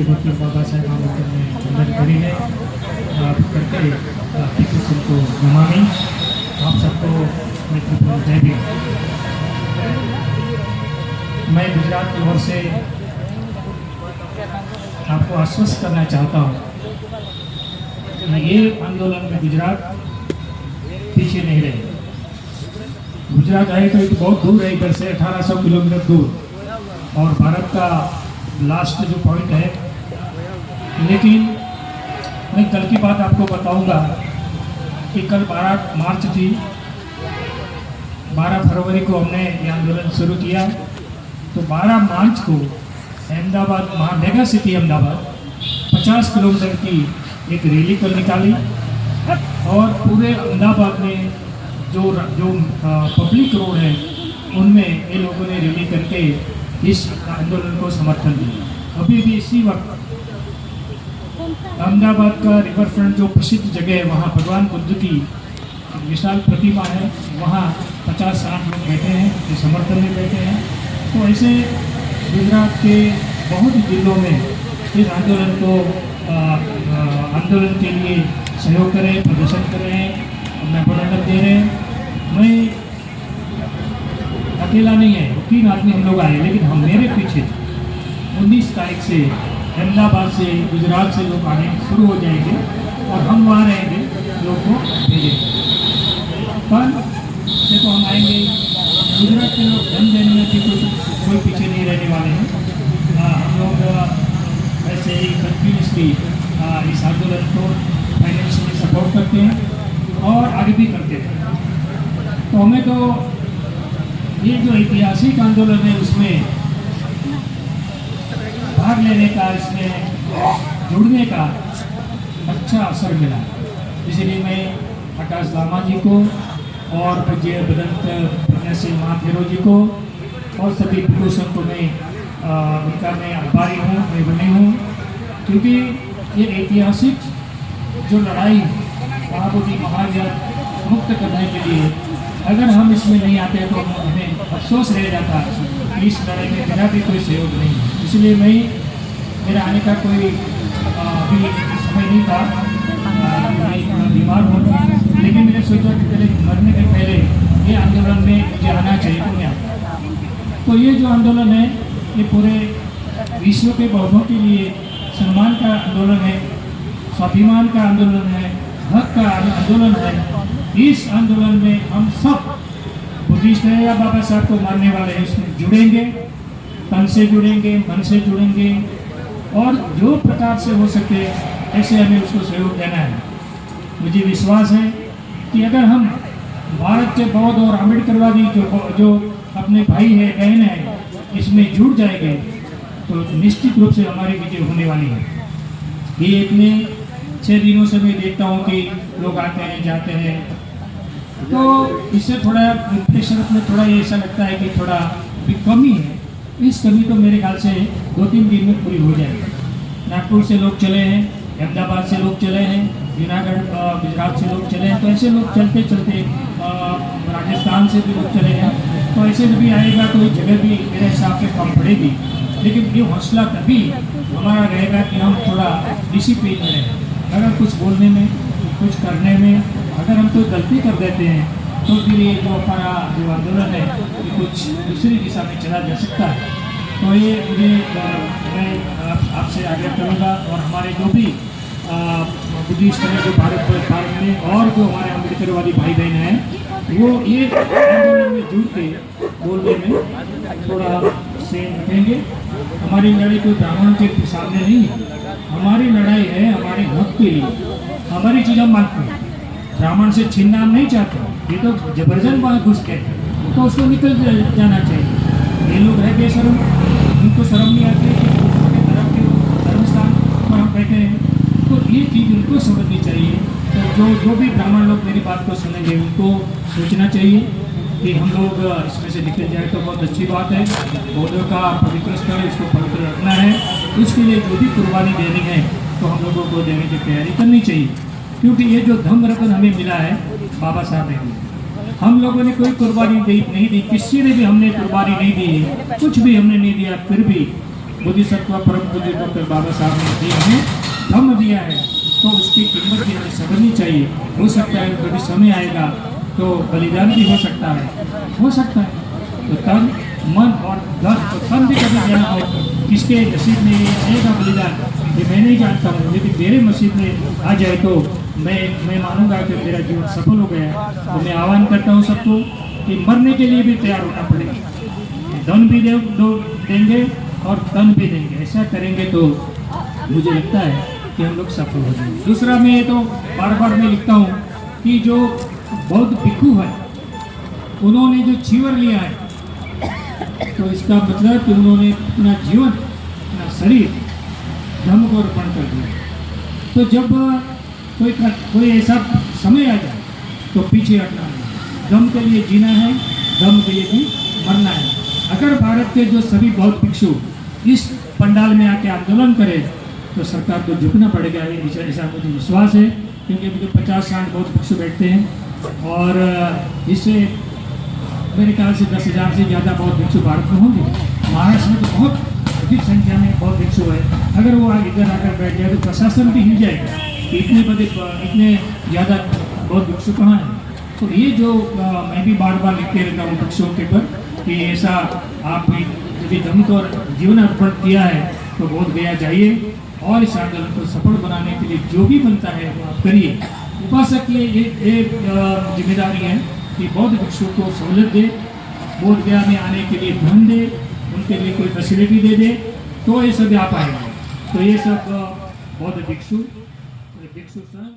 कि डॉक्टर बाबा साहेब आम्बेडकर ने वंदन करी है करके टीपू सिंह को नमामि। आप सबको मैं जय भीम। मैं गुजरात की ओर से आपको आश्वस्त करना चाहता हूँ कि ये आंदोलन में गुजरात पीछे नहीं रहे। गुजरात आए तो एक बहुत दूर है, इधर से 1800 किलोमीटर दूर और भारत का लास्ट जो पॉइंट है। लेकिन मैं कल की बात आपको बताऊंगा कि कल 12 मार्च थी। 12 फरवरी को हमने ये आंदोलन शुरू किया, तो 12 मार्च को Ahmedabad mega city Ahmedabad 50 kilometre की एक रैली कल निकाली और पूरे अहमदाबाद में जो पब्लिक रोड है उनमें ये लोगों ने रैली करके इस आंदोलन को समर्थन दिया। अभी भी इसी वक्त अहमदाबाद का रिवर फ्रंट जो प्रसिद्ध जगह है, वहाँ भगवान बुद्ध की विशाल प्रतिमा है, वहाँ 50-60 लोग बैठे हैं जो समर्थन में बैठे हैं। तो ऐसे गुजरात के बहुत ही जिलों में इस आंदोलन के लिए सहयोग करें, प्रदर्शन करें, मेमोरेंडम दे रहे हैं। मैं अकेला नहीं है, 3 आदमी हम लोग आए, लेकिन हम मेरे पीछे 19 तारीख से अहमदाबाद से गुजरात से लोग आने शुरू हो जाएंगे और हम वहाँ रहेंगे, लोग को भेजेंगे। पर देखो हम आएंगे, गुजरात के लोग धन देने में भी कोई पीछे नहीं रहने वाले हैं। हम लोग ऐसे ही कंटिन्यूसली इस आंदोलन को फाइनेंशियली सपोर्ट करते हैं और आगे भी करते हैं। तो हमें तो ये जो ऐतिहासिक आंदोलन है उसमें भाग लेने का, इसमें जुड़ने का अच्छा अवसर मिला। इसलिए मैं आकाश लामा जी को और पूज्य बदंत प्रज्ञाशील महाथेरो जी को और सभी विभूषण को उनका मैं आभारी हूँ, मैं बनी हूँ, क्योंकि ये ऐतिहासिक जो लड़ाई महाबोधि महायज्ञ मुक्त करने के लिए अगर हम इसमें नहीं आते तो हमें अफसोस रह जाता कि इस लड़ाई में मेरा भी कोई सहयोग नहीं है। इसलिए मेरा आने का कोई अभी समय नहीं था, मैं बीमार हूँ, लेकिन मैंने सोचा कि पहले मरने के पहले ये आंदोलन में मुझे आना चाहिए तो मैं आता। तो ये जो आंदोलन है ये पूरे विश्व के बौद्धों के लिए सम्मान का आंदोलन है, स्वाभिमान का आंदोलन है, हक का आंदोलन है। इस आंदोलन में हम सब बुद्धिस्ट हैं या बाबा साहब को मानने वाले हैं, इसमें जुड़ेंगे, तन से जुड़ेंगे, मन से जुड़ेंगे और जो प्रकार से हो सके ऐसे हमें उसको सहयोग देना है। मुझे विश्वास है कि अगर हम भारत के बौद्ध और अम्बेडकरवादी जो अपने भाई है, बहन है, इसमें जुड़ जाएंगे तो निश्चित रूप से हमारी विजय होने वाली है। ये इतने 6 दिनों से मैं देखता हूँ कि लोग आते हैं जाते हैं, तो इससे थोड़ा प्रेशर में थोड़ा ये ऐसा लगता है कि थोड़ा भी कमी है। इस कमी तो मेरे ख्याल से 2-3 दिन में पूरी हो जाएगी। नागपुर से लोग चले हैं, अहमदाबाद से लोग चले हैं, जूनागढ़ गुजरात से लोग चले हैं, तो ऐसे लोग चलते चलते राजस्थान से भी लोग चले हैं। तो ऐसे भी आएगा तो जगह भी मेरे हिसाब से कम पड़ेगी, लेकिन ये हौसला तभी हमारा रहेगा कि हम थोड़ा डिसिप्लिन में रहें। अगर कुछ बोलने में, कुछ करने में अगर हम कोई गलती कर देते हैं तो फिर ये जो हमारा जो आंदोलन है ये कुछ दूसरी दिशा में चला जा सकता है। तो ये मुझे मैं आपसे आग्रह करूँगा और हमारे जो भी बुद्धिस्ट हैं जो भारत में और जो हमारे अम्बेडकरवादी भाई बहन हैं वो ये आंदोलन में जुड़ के बोलने में थोड़ा से रखेंगे। हमारी लड़ाई कोई ब्राह्मण के सामने नहीं है, हमारी लड़ाई है हमारे हक के लिए। हमारी चीज़ हम मानते हैं, ब्राह्मण से छीनना हम नहीं चाहते, ये तो जबरदस्त वहाँ घुस के तो उसको निकल जाना चाहिए। ये लोग है बेशर्म, उनको शर्म नहीं आती कि धर्म के धर्म स्थान पर हम बैठे हैं, तो ये चीज़ उनको समझनी चाहिए। तो जो भी ब्राह्मण लोग मेरी बात को सुनेंगे उनको सोचना चाहिए कि हम लोग इसमें से निकल जाए तो बहुत अच्छी बात है। बौद्धों का पवित्र स्थल, इसको पवित्र रखना है, उसके लिए जो भी कुर्बानी देनी है तो हम लोगों को देने की तैयारी करनी चाहिए, क्योंकि ये जो धम्म रत्न हमें मिला है बाबा साहब ने, हम लोगों ने कोई कुर्बानी नहीं दी, किसी ने भी हमने कुर्बानी नहीं दी, कुछ भी हमने नहीं दिया, फिर भी बोधिसत्व परम पूज्य डॉक्टर बाबा साहब ने दी हमें धम्म दिया है, तो उसकी कीमत भी हमें समझनी चाहिए। हो सकता है कभी समय आएगा तो बलिदान भी हो सकता है। तो तन मन और धन, तो तन भी कभी देना हो, किसके नसीब में आएगा बलिदान ये मैं नहीं जानता हूँ, लेकिन मेरे नसीब में आ जाए तो मैं मानूंगा कि मेरा जीवन सफल हो गया है। तो मैं आह्वान करता हूँ सबको कि मरने के लिए भी तैयार होना पड़ेगा। धन भी देंगे और तन भी देंगे, ऐसा करेंगे तो मुझे लगता है कि हम लोग सफल हो जाएंगे। दूसरा मैं तो बार बार मैं लिखता हूँ कि जो बौद्ध भिक्षु है उन्होंने जो जीवन लिया है, तो इसका मतलब कि उन्होंने अपना जीवन, अपना शरीर धम्म को अर्पण कर दिया। तो जब कोई ऐसा समय आ जाए तो पीछे हटना नहीं, धम्म के लिए जीना है, धम्म के लिए भी मरना है। अगर भारत के जो सभी बौद्ध भिक्षु इस पंडाल में आके आंदोलन करें तो सरकार को झुकना पड़ेगा, ऐसा मुझे विश्वास है। क्योंकि मुझे 50-60 बौद्ध भिक्षु बैठते हैं और इससे मेरे ख्याल से 10,000 से ज़्यादा बौद्ध भिक्षु भारत में होंगे। महाराष्ट्र में तो बहुत अधिक संख्या में बौद्ध भिक्षु है। अगर वो इधर आकर बैठ जाए तो प्रशासन भी हिल जाएगा कि इतने ज़्यादा बौद्ध भिक्षु कहाँ हैं। तो ये जो मैं भी बार बार लिखते रहता हूँ भिक्षुओं के ऊपर कि ऐसा आप यदि धम्म को जीवन अर्पण किया है तो बोध गया जाइए और इस आंदोलन को सफल बनाने के लिए जो भी बनता है वो आप करिए। उपासक की ये जिम्मेदारी है कि बौद्ध भिक्षुओं को सहूलियत दे, बोध गया में आने के लिए धन दे, उनके लिए कोई फैसिलिटी दे दे, तो ये सब आ पाएंगे। तो ये सब बौद्ध भिक्षु स्वयं